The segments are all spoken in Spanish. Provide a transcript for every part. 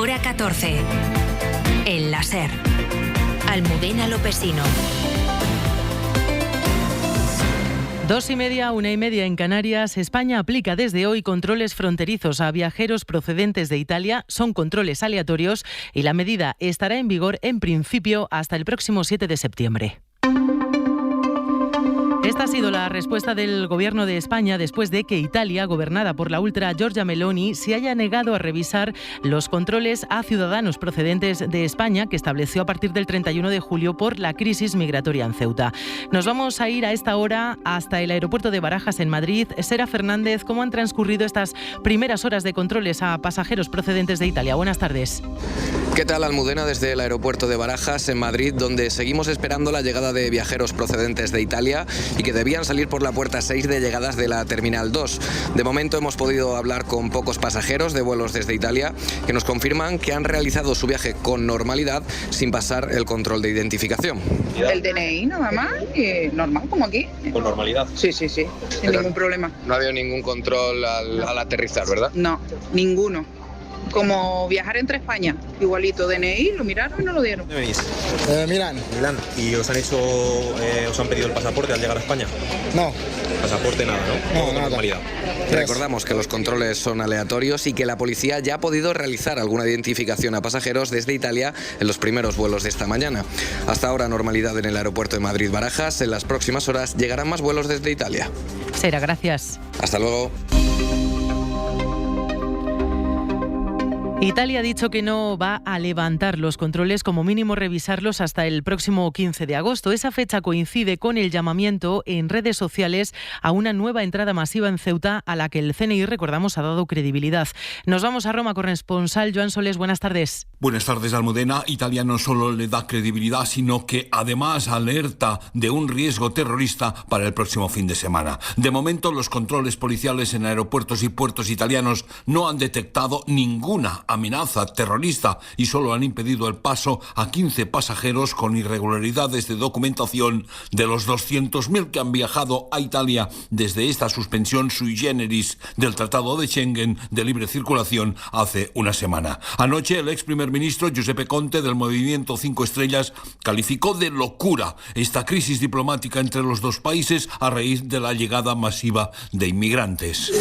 Hora 14. El láser. Almudena Lopesino. 2:30, 1:30 en Canarias. España aplica desde hoy controles fronterizos a viajeros procedentes de Italia. Son controles aleatorios y la medida estará en vigor en principio hasta el próximo 7 de septiembre. Esta ha sido la respuesta del Gobierno de España después de que Italia, gobernada por la ultra Giorgia Meloni, se haya negado a revisar los controles a ciudadanos procedentes de España que estableció a partir del 31 de julio por la crisis migratoria en Ceuta. Nos vamos a ir a esta hora hasta el aeropuerto de Barajas en Madrid. Sera Fernández, ¿cómo han transcurrido estas primeras horas de controles a pasajeros procedentes de Italia? Buenas tardes. ¿Qué tal, Almudena? Desde el aeropuerto de Barajas en Madrid, donde seguimos esperando la llegada de viajeros procedentes de Italia y que debían salir por la puerta 6 de llegadas de la Terminal 2. De momento hemos podido hablar con pocos pasajeros de vuelos desde Italia que nos confirman que han realizado su viaje con normalidad sin pasar el control de identificación. El DNI nada más, y normal como aquí. ¿Con normalidad? Sí, sin ningún problema. No ha habido ningún control al aterrizar, ¿verdad? No, ninguno. Como viajar entre España, igualito, DNI, lo miraron y no lo dieron. ¿Dónde venís? Milán. ¿Y os han pedido el pasaporte al llegar a España? No. Pasaporte nada, ¿no? No, nada. Normalidad. Recordamos que los controles son aleatorios y que la policía ya ha podido realizar alguna identificación a pasajeros desde Italia en los primeros vuelos de esta mañana. Hasta ahora normalidad en el aeropuerto de Madrid-Barajas. En las próximas horas llegarán más vuelos desde Italia. Sera, gracias. Hasta luego. Italia ha dicho que no va a levantar los controles, como mínimo revisarlos hasta el próximo 15 de agosto. Esa fecha coincide con el llamamiento en redes sociales a una nueva entrada masiva en Ceuta a la que el CNI, recordamos, ha dado credibilidad. Nos vamos a Roma, corresponsal Joan Soles, buenas tardes. Buenas tardes, Almudena. Italia no solo le da credibilidad, sino que además alerta de un riesgo terrorista para el próximo fin de semana. De momento, los controles policiales en aeropuertos y puertos italianos no han detectado ninguna amenaza terrorista y solo han impedido el paso a 15 pasajeros con irregularidades de documentación de los 200.000 que han viajado a Italia desde esta suspensión sui generis del Tratado de Schengen de libre circulación hace una semana. Anoche el ex primer ministro Giuseppe Conte del Movimiento 5 Estrellas calificó de locura esta crisis diplomática entre los dos países a raíz de la llegada masiva de inmigrantes.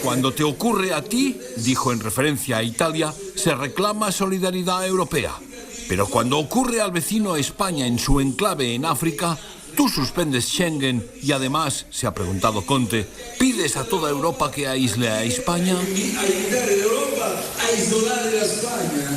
Cuando te ocurre a ti, dijo en referencia a Italia, se reclama solidaridad europea. Pero cuando ocurre al vecino España en su enclave en África, tú suspendes Schengen y además, se ha preguntado Conte, ¿pides a toda Europa que aísle a España?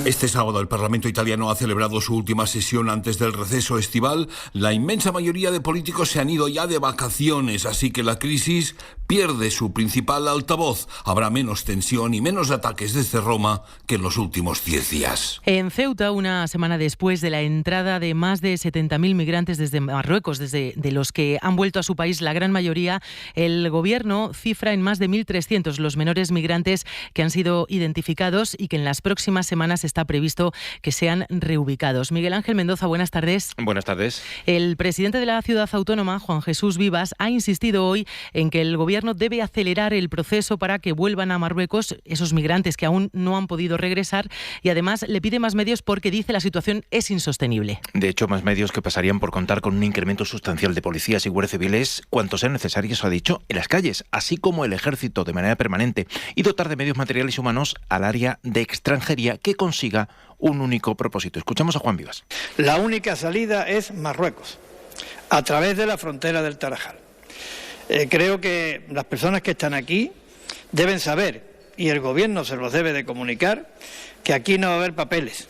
Este sábado el Parlamento italiano ha celebrado su última sesión antes del receso estival. La inmensa mayoría de políticos se han ido ya de vacaciones, así que la crisis pierde su principal altavoz. Habrá menos tensión y menos ataques desde Roma que en los últimos 10 días. En Ceuta, una semana después de la entrada de más de 70.000 migrantes desde Marruecos, de los que han vuelto a su país la gran mayoría, el gobierno cifra en más de 1.300 los menores migrantes que han sido identificados y que en las próximas semanas está previsto que sean reubicados. Miguel Ángel Mendoza, buenas tardes. Buenas tardes. El presidente de la ciudad autónoma, Juan Jesús Vivas, ha insistido hoy en que el gobierno debe acelerar el proceso para que vuelvan a Marruecos esos migrantes que aún no han podido regresar y además le pide más medios porque dice la situación es insostenible. De hecho, más medios que pasarían por contar con un incremento sustancial de policías y guardias civiles, cuantos sean necesarios, ha dicho, en las calles, así como el ejército de manera permanente, y dotar de medios materiales y humanos al área de extranjería que consiga un único propósito. Escuchamos a Juan Vivas. La única salida es Marruecos, a través de la frontera del Tarajal. Creo que las personas que están aquí deben saber, y el gobierno se los debe de comunicar, que aquí no va a haber papeles,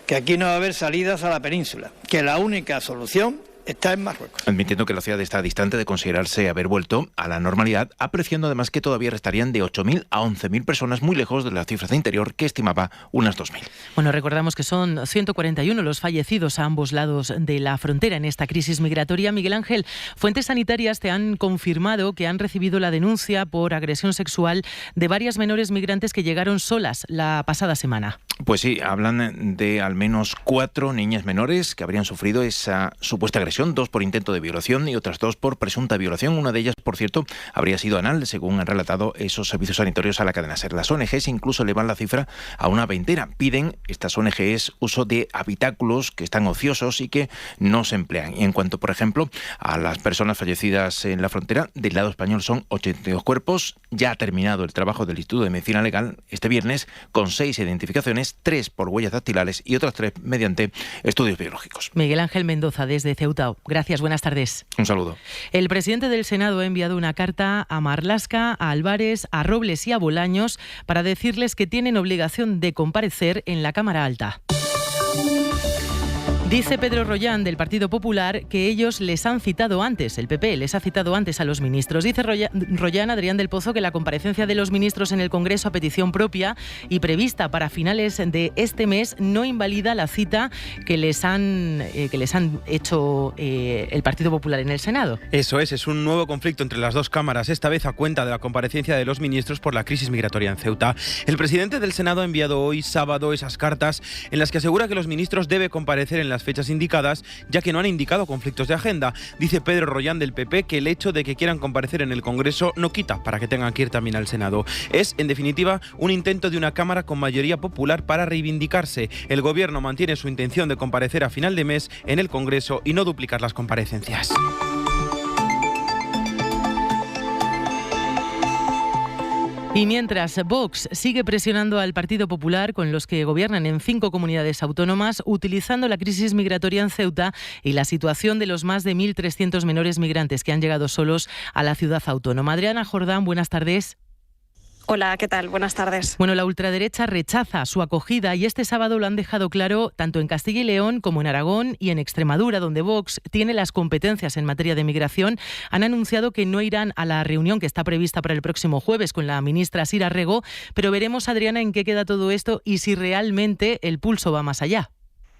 que aquí no va a haber salidas a la península, que la única solución está en Marruecos. Admitiendo que la ciudad está distante de considerarse haber vuelto a la normalidad, apreciando además que todavía restarían de 8.000 a 11.000 personas, muy lejos de las cifras de interior que estimaba unas 2.000. Bueno, recordamos que son 141 los fallecidos a ambos lados de la frontera en esta crisis migratoria. Miguel Ángel, fuentes sanitarias te han confirmado que han recibido la denuncia por agresión sexual de varias menores migrantes que llegaron solas la pasada semana. Pues sí, hablan de al menos 4 niñas menores que habrían sufrido esa supuesta agresión, 2 por intento de violación y otras 2 por presunta violación. Una de ellas, por cierto, habría sido anal, según han relatado esos servicios sanitarios a la cadena SER. Las ONGs incluso elevan la cifra a una 20. Piden estas ONGs uso de habitáculos que están ociosos y que no se emplean. Y en cuanto, por ejemplo, a las personas fallecidas en la frontera, del lado español son 82 cuerpos. Ya ha terminado el trabajo del Instituto de Medicina Legal este viernes con 6 identificaciones, 3 por huellas dactilares y otras 3 mediante estudios biológicos. Miguel Ángel Mendoza, desde Ceuta. Gracias, buenas tardes. Un saludo. El presidente del Senado ha enviado una carta a Marlaska, a Álvarez, a Robles y a Bolaños para decirles que tienen obligación de comparecer en la Cámara Alta. Dice Pedro Rollán, del Partido Popular, que ellos les han citado antes, el PP les ha citado antes a los ministros. Dice Rollán, Adrián del Pozo, que la comparecencia de los ministros en el Congreso a petición propia y prevista para finales de este mes no invalida la cita que les han hecho el Partido Popular en el Senado. Eso es un nuevo conflicto entre las dos cámaras, esta vez a cuenta de la comparecencia de los ministros por la crisis migratoria en Ceuta. El presidente del Senado ha enviado hoy, sábado, esas cartas en las que asegura que los ministros deben comparecer en las fechas indicadas, ya que no han indicado conflictos de agenda. Dice Pedro Rollán, del PP, que el hecho de que quieran comparecer en el Congreso no quita para que tengan que ir también al Senado. Es, en definitiva, un intento de una Cámara con mayoría popular para reivindicarse. El Gobierno mantiene su intención de comparecer a final de mes en el Congreso y no duplicar las comparecencias. Y mientras, Vox sigue presionando al Partido Popular, con los que gobiernan en 5 comunidades autónomas, utilizando la crisis migratoria en Ceuta y la situación de los más de 1.300 menores migrantes que han llegado solos a la ciudad autónoma. Adriana Jordán, buenas tardes. Hola, ¿qué tal? Buenas tardes. Bueno, la ultraderecha rechaza su acogida y este sábado lo han dejado claro tanto en Castilla y León como en Aragón y en Extremadura, donde Vox tiene las competencias en materia de migración. Han anunciado que no irán a la reunión que está prevista para el próximo jueves con la ministra Sira Rego, pero veremos, Adriana, en qué queda todo esto y si realmente el pulso va más allá.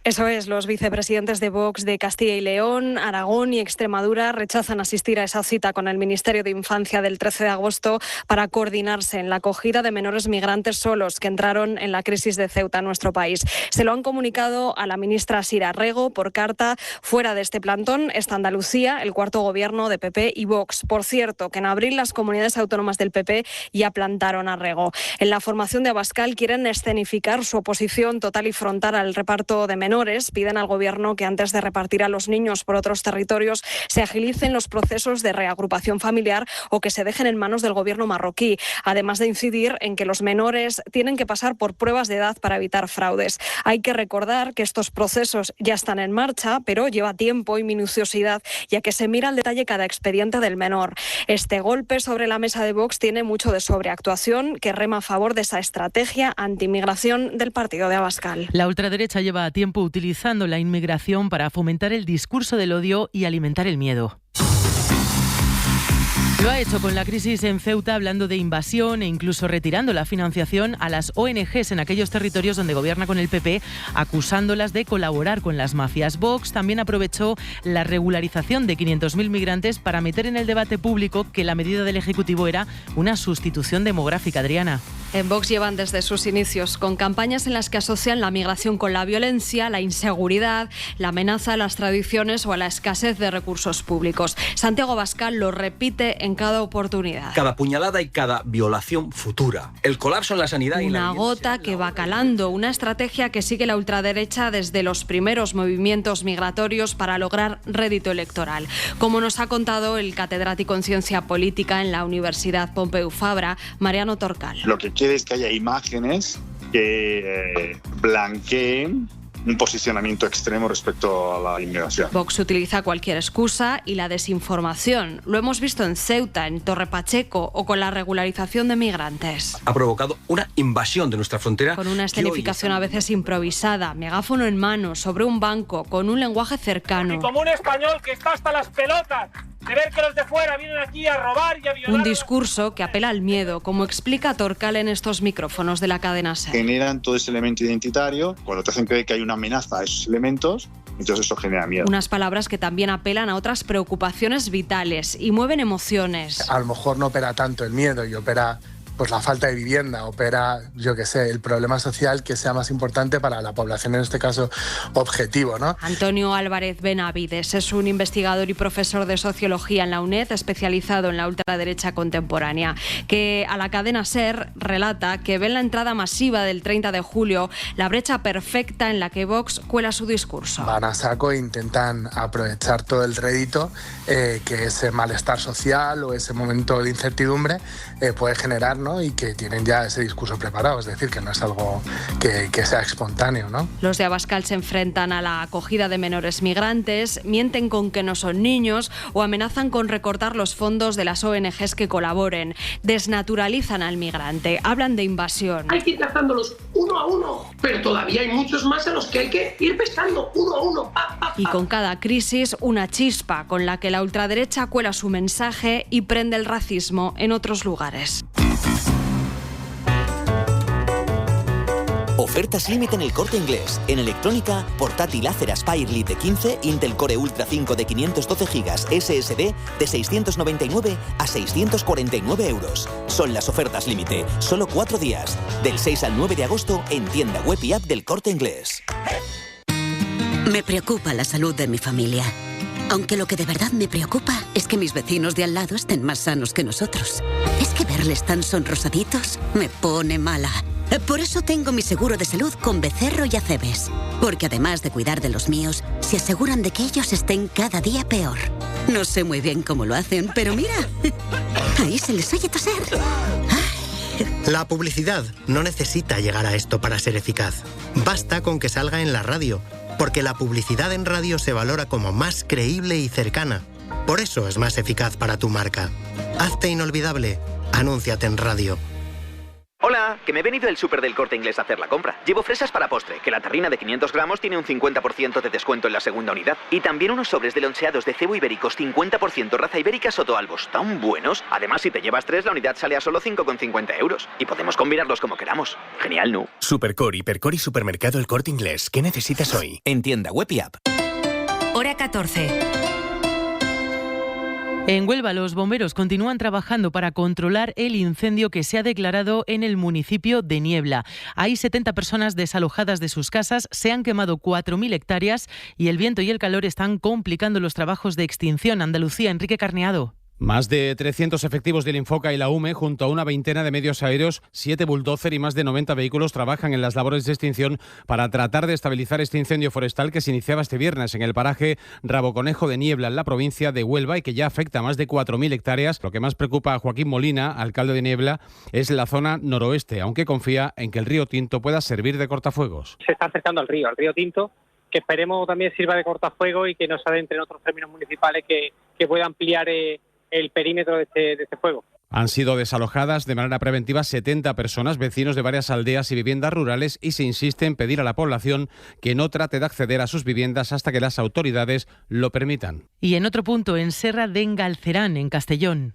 Eso es, los vicepresidentes de Vox de Castilla y León, Aragón y Extremadura rechazan asistir a esa cita con el Ministerio de Infancia del 13 de agosto para coordinarse en la acogida de menores migrantes solos que entraron en la crisis de Ceuta en nuestro país. Se lo han comunicado a la ministra Sira Rego por carta. Fuera de este plantón está Andalucía, el cuarto gobierno de PP y Vox. Por cierto, que en abril las comunidades autónomas del PP ya plantaron a Rego. En la formación de Abascal quieren escenificar su oposición total y frontal al reparto de menores. Piden al Gobierno que antes de repartir a los niños por otros territorios se agilicen los procesos de reagrupación familiar o que se dejen en manos del Gobierno marroquí, además de incidir en que los menores tienen que pasar por pruebas de edad para evitar fraudes. Hay que recordar que estos procesos ya están en marcha, pero lleva tiempo y minuciosidad, ya que se mira al detalle cada expediente del menor. Este golpe sobre la mesa de Vox tiene mucho de sobreactuación, que rema a favor de esa estrategia antimigración del partido de Abascal. La ultraderecha lleva tiempo utilizando la inmigración para fomentar el discurso del odio y alimentar el miedo. Lo ha hecho con la crisis en Ceuta, hablando de invasión e incluso retirando la financiación a las ONGs en aquellos territorios donde gobierna con el PP, acusándolas de colaborar con las mafias. Vox también aprovechó la regularización de 500.000 migrantes para meter en el debate público que la medida del Ejecutivo era una sustitución demográfica. Adriana. En Vox llevan desde sus inicios con campañas en las que asocian la migración con la violencia, la inseguridad, la amenaza a las tradiciones o a la escasez de recursos públicos. Santiago Abascal lo repite en cada oportunidad. Cada puñalada y cada violación futura. El colapso en la sanidad y una gota que va calando, una estrategia que sigue la ultraderecha desde los primeros movimientos migratorios para lograr rédito electoral. Como nos ha contado el catedrático en Ciencia Política en la Universidad Pompeu Fabra, Mariano Torcal. Lo que quiere es que haya imágenes que blanqueen un posicionamiento extremo respecto a la inmigración. Vox utiliza cualquier excusa y la desinformación. Lo hemos visto en Ceuta, en Torre Pacheco o con la regularización de migrantes. Ha provocado una invasión de nuestra frontera. Con una escenificación a veces improvisada, megáfono en mano, sobre un banco, con un lenguaje cercano. Y como un español que está hasta las pelotas de ver que los de fuera vienen aquí a robar y a violar. Un discurso que apela al miedo, como explica Torcal en estos micrófonos de la cadena SER. Generan todo ese elemento identitario, cuando te hacen creer que hay una amenaza a esos elementos, entonces eso genera miedo. Unas palabras que también apelan a otras preocupaciones vitales y mueven emociones. A lo mejor no opera tanto el miedo y opera pues la falta de vivienda, opera, yo qué sé, el problema social que sea más importante para la población, en este caso objetivo, ¿no? Antonio Álvarez Benavides es un investigador y profesor de sociología en la UNED, especializado en la ultraderecha contemporánea, que a la cadena SER relata que ve en la entrada masiva del 30 de julio la brecha perfecta en la que Vox cuela su discurso. Van a saco e intentan aprovechar todo el rédito que ese malestar social o ese momento de incertidumbre puede generar, ¿no? Y que tienen ya ese discurso preparado, es decir, que no es algo que sea espontáneo, ¿no? Los de Abascal se enfrentan a la acogida de menores migrantes, mienten con que no son niños o amenazan con recortar los fondos de las ONGs que colaboren. Desnaturalizan al migrante, hablan de invasión. Hay que ir cazándolos uno a uno, pero todavía hay muchos más a los que hay que ir pescando uno a uno. Y con cada crisis, una chispa con la que la ultraderecha cuela su mensaje y prende el racismo en otros lugares. Ofertas límite en El Corte Inglés. En electrónica, portátil Acer Aspire Lite 15, Intel Core Ultra 5 de 512 GB SSD de 699 a 649 euros. Son las ofertas límite. Solo 4 días. Del 6 al 9 de agosto en tienda web y app del Corte Inglés. Me preocupa la salud de mi familia. Aunque lo que de verdad me preocupa es que mis vecinos de al lado estén más sanos que nosotros. Es que verles tan sonrosaditos me pone mala. Por eso tengo mi seguro de salud con Becerro y Acebes. Porque además de cuidar de los míos, se aseguran de que ellos estén cada día peor. No sé muy bien cómo lo hacen, pero mira, ahí se les oye toser. La publicidad no necesita llegar a esto para ser eficaz. Basta con que salga en la radio, porque la publicidad en radio se valora como más creíble y cercana. Por eso es más eficaz para tu marca. Hazte inolvidable. Anúnciate en radio. Hola, que me he venido del súper del Corte Inglés a hacer la compra. Llevo fresas para postre, que la tarrina de 500 gramos tiene un 50% de descuento en la segunda unidad. Y también unos sobres de loncheados de cebo ibéricos 50% raza ibérica Sotoalbos, tan buenos. Además, si te llevas 3, la unidad sale a solo 5,50 euros. Y podemos combinarlos como queramos. Genial, ¿no? Supercor, Hipercor y Supermercado El Corte Inglés. ¿Qué necesitas hoy? En tienda web y app. Hora 14. En Huelva, los bomberos continúan trabajando para controlar el incendio que se ha declarado en el municipio de Niebla. Hay 70 personas desalojadas de sus casas, se han quemado 4.000 hectáreas y el viento y el calor están complicando los trabajos de extinción. Andalucía, Enrique Carneado. Más de 300 efectivos del Infoca y la UME, junto a una veintena de medios aéreos, 7 bulldozer y más de 90 vehículos trabajan en las labores de extinción para tratar de estabilizar este incendio forestal que se iniciaba este viernes en el paraje Raboconejo de Niebla, en la provincia de Huelva, y que ya afecta a más de 4.000 hectáreas. Lo que más preocupa a Joaquín Molina, alcalde de Niebla, es la zona noroeste, aunque confía en que el río Tinto pueda servir de cortafuegos. Se está acercando al río Tinto, que esperemos también sirva de cortafuegos y que nos adentre en otros términos municipales que pueda ampliar el perímetro de este fuego. Han sido desalojadas de manera preventiva 70 personas, vecinos de varias aldeas y viviendas rurales, y se insiste en pedir a la población que no trate de acceder a sus viviendas hasta que las autoridades lo permitan. Y en otro punto, en Serra de Engalcerán, en Castellón.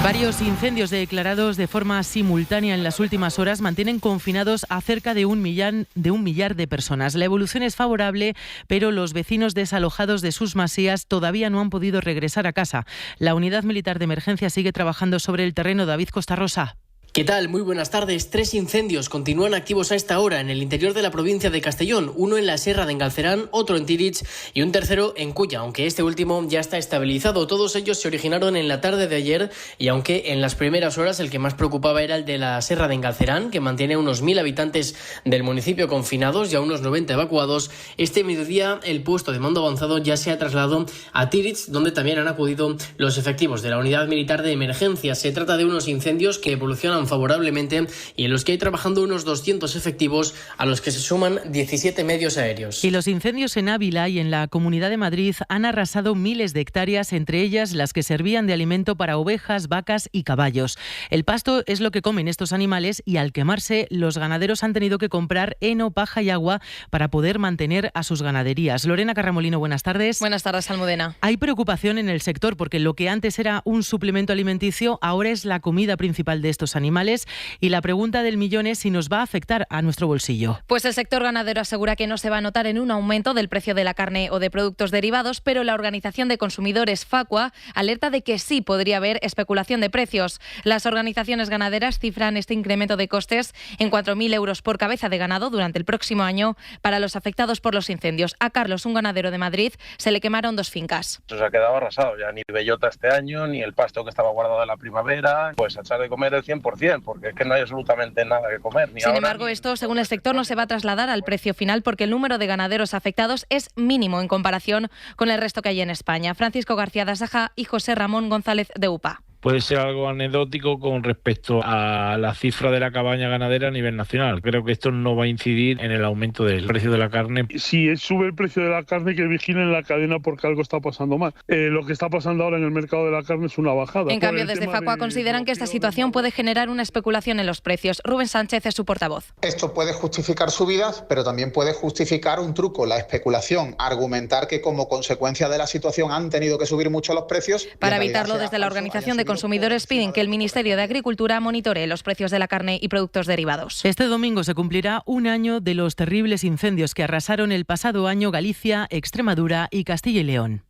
Varios incendios declarados de forma simultánea en las últimas horas mantienen confinados a cerca de un millar de personas. La evolución es favorable, pero los vecinos desalojados de sus masías todavía no han podido regresar a casa. La Unidad Militar de Emergencia sigue trabajando sobre el terreno. David Costarrosa. ¿Qué tal? Muy buenas tardes. 3 incendios continúan activos a esta hora en el interior de la provincia de Castellón. Uno en la Serra de Engalcerán, otro en Tirich y un tercero en Culla, aunque este último ya está estabilizado. Todos ellos se originaron en la tarde de ayer y aunque en las primeras horas el que más preocupaba era el de la Serra de Engalcerán, que mantiene a unos 1.000 habitantes del municipio confinados y a unos 90 evacuados, este mediodía el puesto de mando avanzado ya se ha trasladado a Tirich, donde también han acudido los efectivos de la Unidad Militar de Emergencia. Se trata de unos incendios que evolucionan favorablemente y en los que hay trabajando unos 200 efectivos, a los que se suman 17 medios aéreos. Y los incendios en Ávila y en la Comunidad de Madrid han arrasado miles de hectáreas, entre ellas las que servían de alimento para ovejas, vacas y caballos. El pasto es lo que comen estos animales y al quemarse los ganaderos han tenido que comprar heno, paja y agua para poder mantener a sus ganaderías. Lorena Carramolino, buenas tardes. Buenas tardes, Almudena. Hay preocupación en el sector porque lo que antes era un suplemento alimenticio ahora es la comida principal de estos animales. animales y la pregunta del millón es si nos va a afectar a nuestro bolsillo. Pues el sector ganadero asegura que no se va a notar en un aumento del precio de la carne o de productos derivados, pero la Organización de Consumidores Facua alerta de que sí podría haber especulación de precios. Las organizaciones ganaderas cifran este incremento de costes en 4.000 euros por cabeza de ganado durante el próximo año para los afectados por los incendios. A Carlos, un ganadero de Madrid, se le quemaron 2 fincas. Se ha quedado arrasado, ya ni bellota este año, ni el pasto que estaba guardado de la primavera, pues a echar de comer el 100%, porque es que no hay absolutamente nada que comer. Sin embargo, esto, según el sector, no se va a trasladar al precio final porque el número de ganaderos afectados es mínimo en comparación con el resto que hay en España. Francisco García Dasaja y José Ramón González de UPA. Puede ser algo anecdótico con respecto a la cifra de la cabaña ganadera a nivel nacional. Creo que esto no va a incidir en el aumento del precio de la carne. Si sube el precio de la carne, que vigilen la cadena porque algo está pasando mal. Lo que está pasando ahora en el mercado de la carne es una bajada. En cambio, desde Facua consideran que esta situación puede generar una especulación en los precios. Rubén Sánchez es su portavoz. Esto puede justificar subidas, pero también puede justificar un truco, la especulación, argumentar que como consecuencia de la situación han tenido que subir mucho los precios. Para evitarlo, desde la Organización de Consumidores piden que el Ministerio de Agricultura monitoree los precios de la carne y productos derivados. Este domingo se cumplirá un año de los terribles incendios que arrasaron el pasado año Galicia, Extremadura y Castilla y León.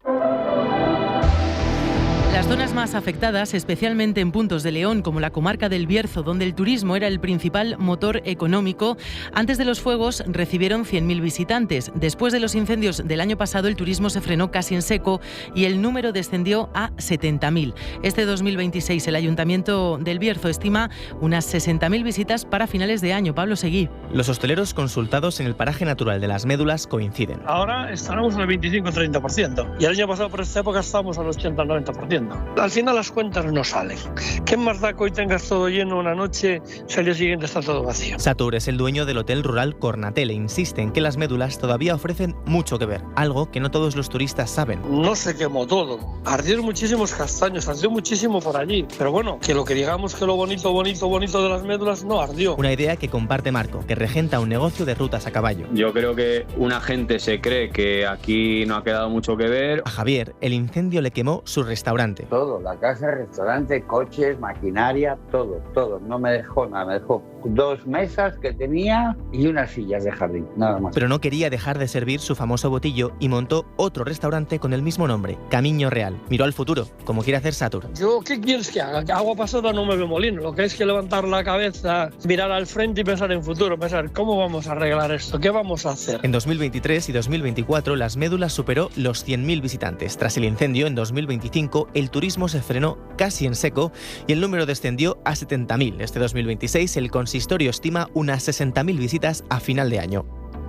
Las zonas más afectadas, especialmente en puntos de León, como la comarca del Bierzo, donde el turismo era el principal motor económico, antes de los fuegos recibieron 100.000 visitantes. Después de los incendios del año pasado, el turismo se frenó casi en seco y el número descendió a 70.000. Este 2026, el Ayuntamiento del Bierzo estima unas 60.000 visitas para finales de año. Pablo Seguí. Los hosteleros consultados en el paraje natural de las Médulas coinciden. Ahora estaremos en el 25-30% y el año pasado por esta época estábamos al 80-90%. Al final las cuentas no salen. ¿Qué más da que hoy tengas todo lleno una noche si al día siguiente está todo vacío? Satur es el dueño del hotel rural Cornatel e insiste en que las Médulas todavía ofrecen mucho que ver, algo que no todos los turistas saben. No se quemó todo. Ardieron muchísimos castaños, ardió muchísimo por allí. Pero bueno, que lo que digamos que lo bonito de las Médulas no ardió. Una idea que comparte Marco, que regenta un negocio de rutas a caballo. Yo creo que una gente se cree que aquí no ha quedado mucho que ver. A Javier, el incendio le quemó su restaurante. Todo, la casa, restaurante, coches, maquinaria, todo. No me dejó nada, me dejó 2 mesas que tenía y unas sillas de jardín, nada más. Pero no quería dejar de servir su famoso botillo y montó otro restaurante con el mismo nombre, Camino Real. Miró al futuro, como quiere hacer Satur. Yo, ¿qué quieres que haga? Que agua pasada no me veo molino. Lo que es que levantar la cabeza, mirar al frente y pensar en futuro, pensar cómo vamos a arreglar esto, qué vamos a hacer. En 2023 y 2024 las Médulas superó los 100.000 visitantes. Tras el incendio, en 2025 el turismo se frenó casi en seco y el número descendió a 70.000. Este 2026 el consistorio estima unas 60.000 visitas a final de año.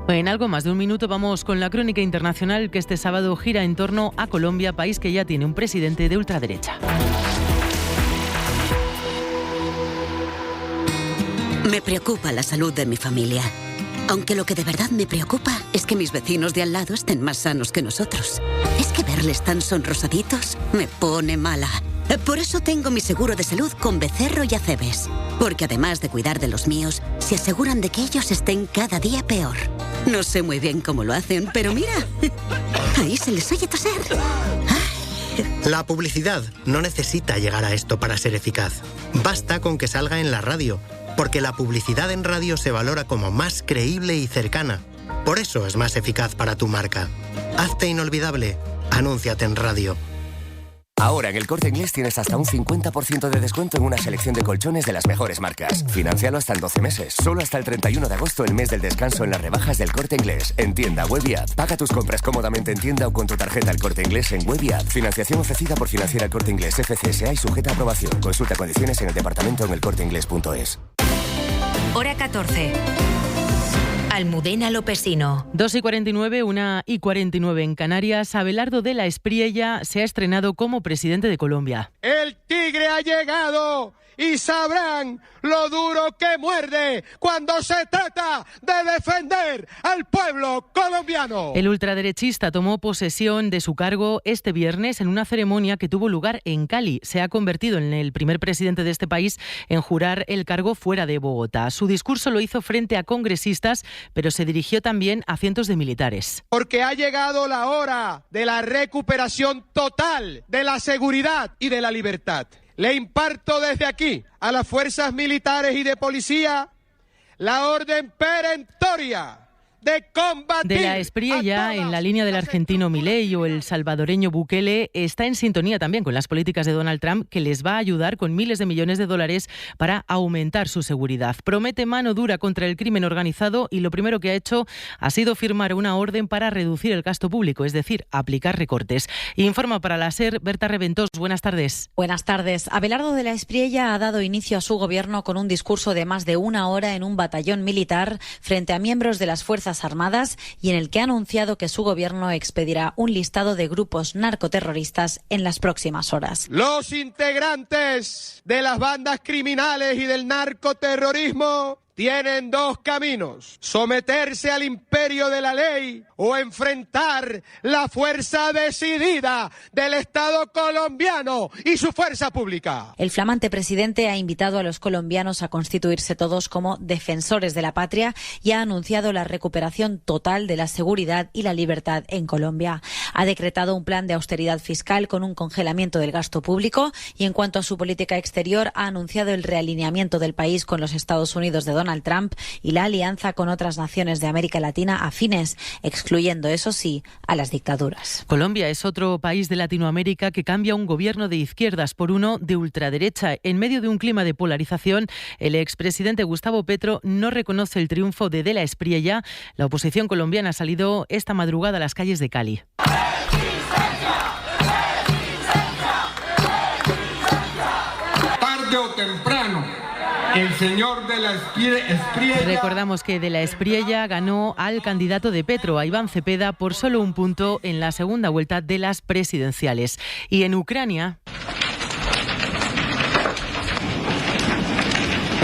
En algo más de un minuto vamos con la crónica internacional que este sábado gira en torno a Colombia, país que ya tiene un presidente de ultraderecha. Me preocupa la salud de mi familia. Aunque lo que de verdad me preocupa es que mis vecinos de al lado estén más sanos que nosotros. Es que verles tan sonrosaditos me pone mala. Por eso tengo mi seguro de salud con Becerro y Acebes. Porque además de cuidar de los míos, se aseguran de que ellos estén cada día peor. No sé muy bien cómo lo hacen, pero mira, ahí se les oye toser. La publicidad no necesita llegar a esto para ser eficaz. Basta con que salga en la radio, porque la publicidad en radio se valora como más creíble y cercana. Por eso es más eficaz para tu marca. Hazte inolvidable. Anúnciate en radio. Ahora en El Corte Inglés tienes hasta un 50% de descuento en una selección de colchones de las mejores marcas. Financialo hasta en 12 meses. Solo hasta el 31 de agosto, el mes del descanso en las rebajas del Corte Inglés. En tienda, web y app. Paga tus compras cómodamente en tienda o con tu tarjeta El Corte Inglés en web y app. Financiación ofrecida por Financiera El Corte Inglés FCSA y sujeta a aprobación. Consulta condiciones en el departamento en elcorteinglés.es. Hora 14. Almudena Lopesino. 2:49, 1:49 en Canarias. Abelardo de la Espriella se ha estrenado como presidente de Colombia. El tigre ha llegado y sabrán lo duro que muerde cuando se trata de defender al pueblo colombiano. El ultraderechista tomó posesión de su cargo este viernes en una ceremonia que tuvo lugar en Cali. Se ha convertido en el primer presidente de este país en jurar el cargo fuera de Bogotá. Su discurso lo hizo frente a congresistas, pero se dirigió también a cientos de militares. Porque ha llegado la hora de la recuperación total de la seguridad y de la libertad. le imparto desde aquí a las fuerzas militares y de policía la orden perentoria de combatir. De la Espriella, en la línea del argentino Milei o el salvadoreño Bukele, está en sintonía también con las políticas de Donald Trump, que les va a ayudar con miles de millones de dólares para aumentar su seguridad. Promete mano dura contra el crimen organizado y lo primero que ha hecho ha sido firmar una orden para reducir el gasto público, es decir, aplicar recortes. Informa para la SER Berta Reventós. Buenas tardes. Buenas tardes. Abelardo de la Espriella ha dado inicio a su gobierno con un discurso de más de una hora en un batallón militar frente a miembros de las Fuerzas Armadas y en el que ha anunciado que su gobierno expedirá un listado de grupos narcoterroristas en las próximas horas. Los integrantes de las bandas criminales y del narcoterrorismo tienen dos caminos: someterse al imperio de la ley o enfrentar la fuerza decidida del Estado colombiano y su fuerza pública. El flamante presidente ha invitado a los colombianos a constituirse todos como defensores de la patria y ha anunciado la recuperación total de la seguridad y la libertad en Colombia. Ha decretado un plan de austeridad fiscal con un congelamiento del gasto público y en cuanto a su política exterior ha anunciado el realineamiento del país con los Estados Unidos de Donald Trump y la alianza con otras naciones de América Latina afines, excluyendo, eso sí, a las dictaduras. Colombia es otro país de Latinoamérica que cambia un gobierno de izquierdas por uno de ultraderecha. En medio de un clima de polarización, el expresidente Gustavo Petro no reconoce el triunfo de la Espriella. La oposición colombiana ha salido esta madrugada a las calles de Cali. Tarde o temprano, el señor de la Espriella... Recordamos que de la Espriella ganó al candidato de Petro, a Iván Cepeda, por solo un punto en la segunda vuelta de las presidenciales. Y en Ucrania...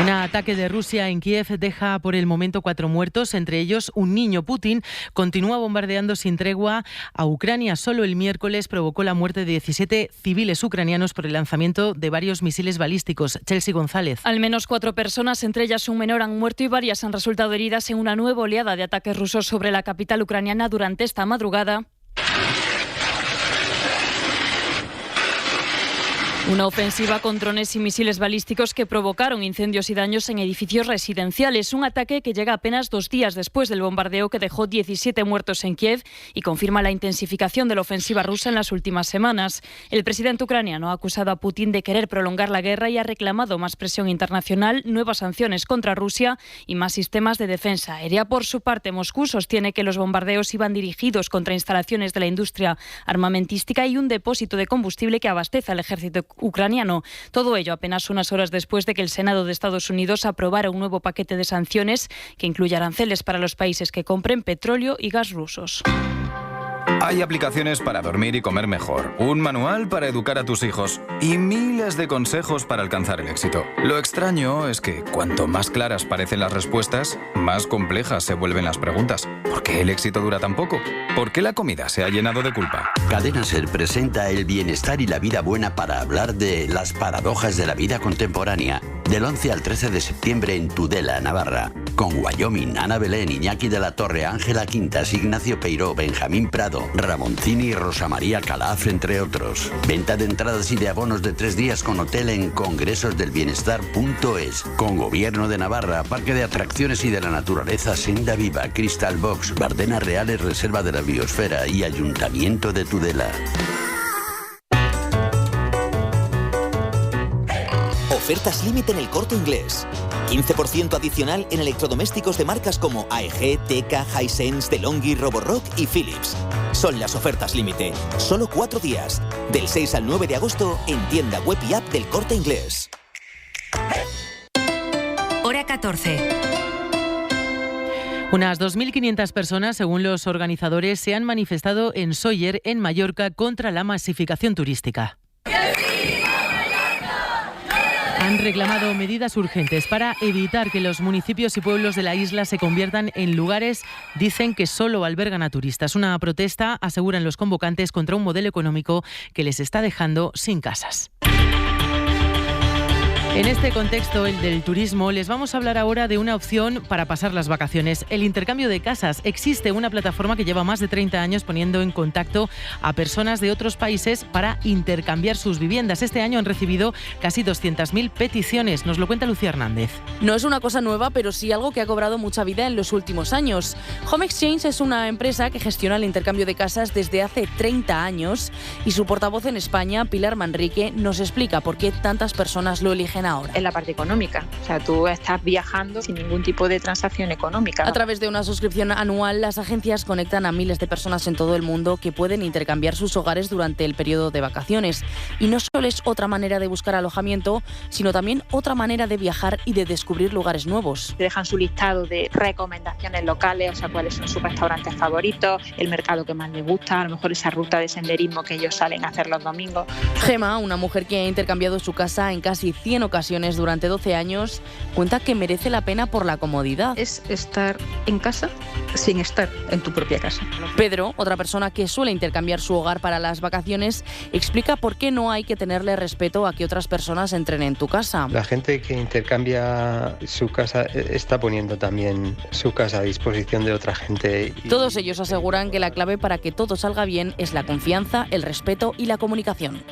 un ataque de Rusia en Kiev deja por el momento 4 muertos, entre ellos un niño. Putin continúa bombardeando sin tregua a Ucrania. Solo el miércoles provocó la muerte de 17 civiles ucranianos por el lanzamiento de varios misiles balísticos. Chelsea González. Al menos 4 personas, entre ellas un menor, han muerto y varias han resultado heridas en una nueva oleada de ataques rusos sobre la capital ucraniana durante esta madrugada. Una ofensiva con drones y misiles balísticos que provocaron incendios y daños en edificios residenciales. Un ataque que llega apenas 2 días después del bombardeo que dejó 17 muertos en Kiev y confirma la intensificación de la ofensiva rusa en las últimas semanas. El presidente ucraniano ha acusado a Putin de querer prolongar la guerra y ha reclamado más presión internacional, nuevas sanciones contra Rusia y más sistemas de defensa aérea. Por su parte, Moscú sostiene que los bombardeos iban dirigidos contra instalaciones de la industria armamentística y un depósito de combustible que abastece al ejército ucraniano. Todo ello apenas unas horas después de que el Senado de Estados Unidos aprobara un nuevo paquete de sanciones que incluye aranceles para los países que compren petróleo y gas rusos. Hay aplicaciones para dormir y comer mejor, un manual para educar a tus hijos y miles de consejos para alcanzar el éxito. Lo extraño es que cuanto más claras parecen las respuestas, más complejas se vuelven las preguntas. ¿Por qué el éxito dura tan poco? ¿Por qué la comida se ha llenado de culpa? Cadena SER presenta el bienestar y la vida buena para hablar de las paradojas de la vida contemporánea. Del 11 al 13 de septiembre en Tudela, Navarra. Con Wyoming, Ana Belén, Iñaki de la Torre, Ángela Quintas, Ignacio Peiró, Benjamín Prado, Ramoncini y Rosa María Calaf, entre otros. Venta de entradas y de abonos de 3 días con hotel en congresosdelbienestar.es. Con Gobierno de Navarra, Parque de Atracciones y de la Naturaleza, Senda Viva, Crystal Box, Bardenas Reales, Reserva de la Biosfera y Ayuntamiento de Tudela. Ofertas límite en El Corte Inglés. 15% adicional en electrodomésticos de marcas como AEG, Teka, Hisense, DeLonghi, Roborock y Philips. Son las ofertas límite. Solo 4 días. Del 6 al 9 de agosto en tienda web y app del Corte Inglés. Hora 14. Unas 2.500 personas, según los organizadores, se han manifestado en Sóller, en Mallorca, contra la masificación turística. Han reclamado medidas urgentes para evitar que los municipios y pueblos de la isla se conviertan en lugares, dicen, que solo albergan a turistas. Una protesta, aseguran los convocantes, contra un modelo económico que les está dejando sin casas. En este contexto, el del turismo, les vamos a hablar ahora de una opción para pasar las vacaciones, el intercambio de casas. Existe una plataforma que lleva más de 30 años poniendo en contacto a personas de otros países para intercambiar sus viviendas. Este año han recibido casi 200.000 peticiones. Nos lo cuenta Lucía Hernández. No es una cosa nueva, pero sí algo que ha cobrado mucha vida en los últimos años. Home Exchange es una empresa que gestiona el intercambio de casas desde hace 30 años y su portavoz en España, Pilar Manrique, nos explica por qué tantas personas lo eligen ahora. Es la parte económica, o sea, tú estás viajando sin ningún tipo de transacción económica. A través de una suscripción anual, las agencias conectan a miles de personas en todo el mundo que pueden intercambiar sus hogares durante el periodo de vacaciones. Y no solo es otra manera de buscar alojamiento, sino también otra manera de viajar y de descubrir lugares nuevos. Te dejan su listado de recomendaciones locales, o sea, cuáles son sus restaurantes favoritos, el mercado que más les gusta, a lo mejor esa ruta de senderismo que ellos salen a hacer los domingos. Gema, una mujer que ha intercambiado su casa en casi 100 ocasiones durante 12 años, cuenta que merece la pena por la comodidad. Es estar en casa sin estar en tu propia casa. Pedro, otra persona que suele intercambiar su hogar para las vacaciones, explica por qué no hay que tenerle respeto a que otras personas entren en tu casa. La gente que intercambia su casa está poniendo también su casa a disposición de otra gente. Todos ellos aseguran que la clave para que todo salga bien es la confianza, el respeto y la comunicación.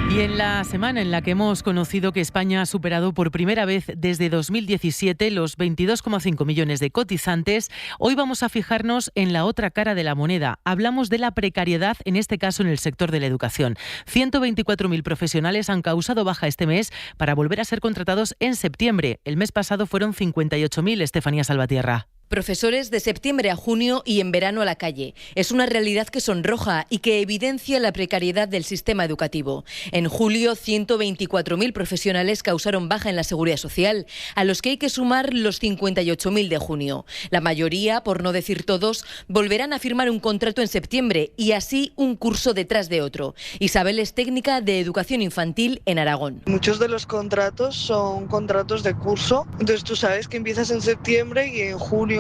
Y en la semana en la que hemos conocido que España ha superado por primera vez desde 2017 los 22,5 millones de cotizantes, hoy vamos a fijarnos en la otra cara de la moneda. Hablamos de la precariedad, en este caso en el sector de la educación. 124.000 profesionales han causado baja este mes para volver a ser contratados en septiembre. El mes pasado fueron 58.000, Estefanía Salvatierra. Profesores de septiembre a junio y en verano a la calle. Es una realidad que sonroja y que evidencia la precariedad del sistema educativo. En julio, 124.000 profesionales causaron baja en la Seguridad Social, a los que hay que sumar los 58.000 de junio. La mayoría, por no decir todos, volverán a firmar un contrato en septiembre y así un curso detrás de otro. Isabel es técnica de educación infantil en Aragón. Muchos de los contratos son contratos de curso, entonces tú sabes que empiezas en septiembre y en julio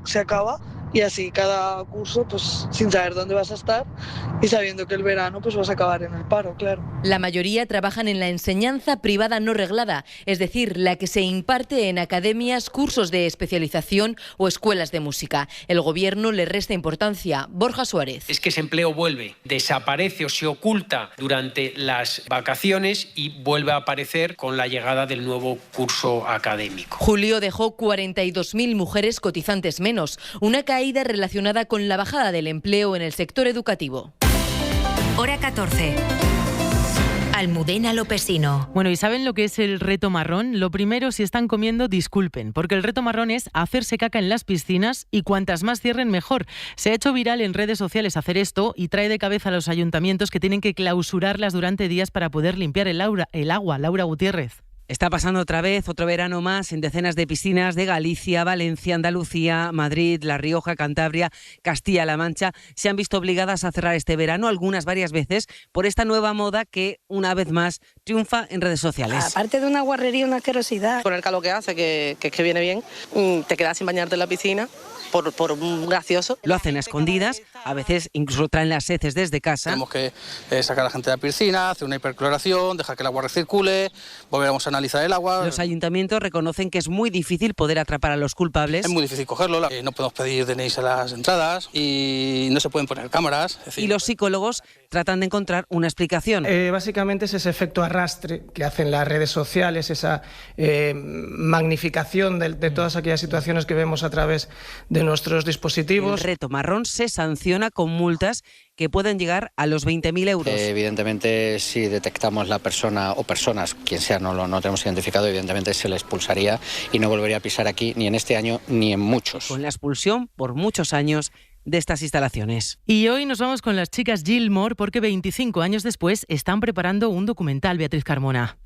se acaba, y así cada curso, pues sin saber dónde vas a estar y sabiendo que el verano pues vas a acabar en el paro, claro. La mayoría trabajan en la enseñanza privada no reglada, es decir, la que se imparte en academias, cursos de especialización o escuelas de música. El gobierno le resta importancia. Borja Suárez. Es que ese empleo vuelve, desaparece o se oculta durante las vacaciones y vuelve a aparecer con la llegada del nuevo curso académico. Julio dejó 42.000 mujeres cotizantes menos, una caída relacionada con la bajada del empleo en el sector educativo. Hora 14. Almudena Lopesino. Bueno, ¿y saben lo que es el reto marrón? Lo primero, si están comiendo, disculpen, porque el reto marrón es hacerse caca en las piscinas y cuantas más cierren, mejor. Se ha hecho viral en redes sociales hacer esto y trae de cabeza a los ayuntamientos que tienen que clausurarlas durante días para poder limpiar el agua. Laura Gutiérrez. Está pasando otra vez, otro verano más, en decenas de piscinas de Galicia, Valencia, Andalucía, Madrid, La Rioja, Cantabria, Castilla-La Mancha. Se han visto obligadas a cerrar este verano, algunas varias veces, por esta nueva moda que, una vez más, triunfa en redes sociales. Aparte de una guarrería, una asquerosidad. Con el calor que hace, que viene bien, te quedas sin bañarte en la piscina. Por un gracioso. Lo hacen a escondidas, a veces incluso traen las heces desde casa. Tenemos que sacar a la gente de la piscina, hacer una hipercloración, dejar que el agua recircule, volveremos a analizar el agua. Los ayuntamientos reconocen que es muy difícil poder atrapar a los culpables. Es muy difícil cogerlo, no podemos pedir DNIs a las entradas y no se pueden poner cámaras. Y los psicólogos tratan de encontrar una explicación. Básicamente es ese efecto arrastre que hacen las redes sociales, esa magnificación de todas aquellas situaciones que vemos a través de nuestros dispositivos. El reto marrón se sanciona con multas que pueden llegar a los 20.000 euros. Evidentemente, si detectamos la persona o personas, quien sea, no tenemos identificado, evidentemente se le expulsaría y no volvería a pisar aquí ni en este año ni en muchos. Con la expulsión por muchos años de estas instalaciones. Y hoy nos vamos con las chicas Gilmore porque 25 años después están preparando un documental, Beatriz Carmona.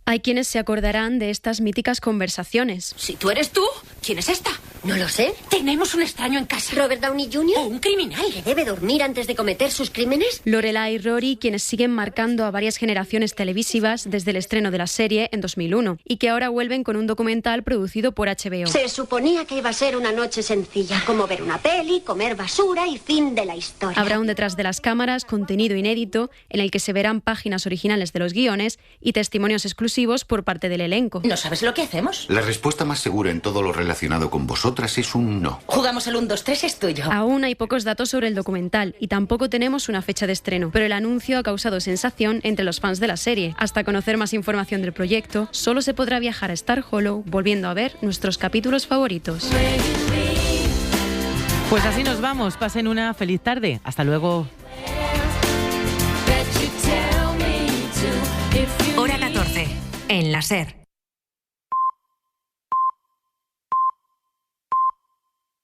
Hay quienes se acordarán de estas míticas conversaciones. Si tú eres tú, ¿quién es esta? No lo sé. Tenemos un extraño en casa. ¿Robert Downey Jr.? ¿O un criminal? ¿Que debe dormir antes de cometer sus crímenes? Lorelai y Rory, quienes siguen marcando a varias generaciones televisivas desde el estreno de la serie en 2001 y que ahora vuelven con un documental producido por HBO. Se suponía que iba a ser una noche sencilla, como ver una peli, comer basura y fin de la historia. Habrá un detrás de las cámaras, contenido inédito, en el que se verán páginas originales de los guiones y testimonios exclusivos por parte del elenco. ¿No sabes lo que hacemos? La respuesta más segura en todo lo relacionado con vosotras es un no. Jugamos al 1, 2, 3, es tuyo. Aún hay pocos datos sobre el documental y tampoco tenemos una fecha de estreno, pero el anuncio ha causado sensación entre los fans de la serie. Hasta conocer más información del proyecto, solo se podrá viajar a Star Hollow volviendo a ver nuestros capítulos favoritos. Pues así nos vamos. Pasen una feliz tarde. Hasta luego. Hora 14, en la SER.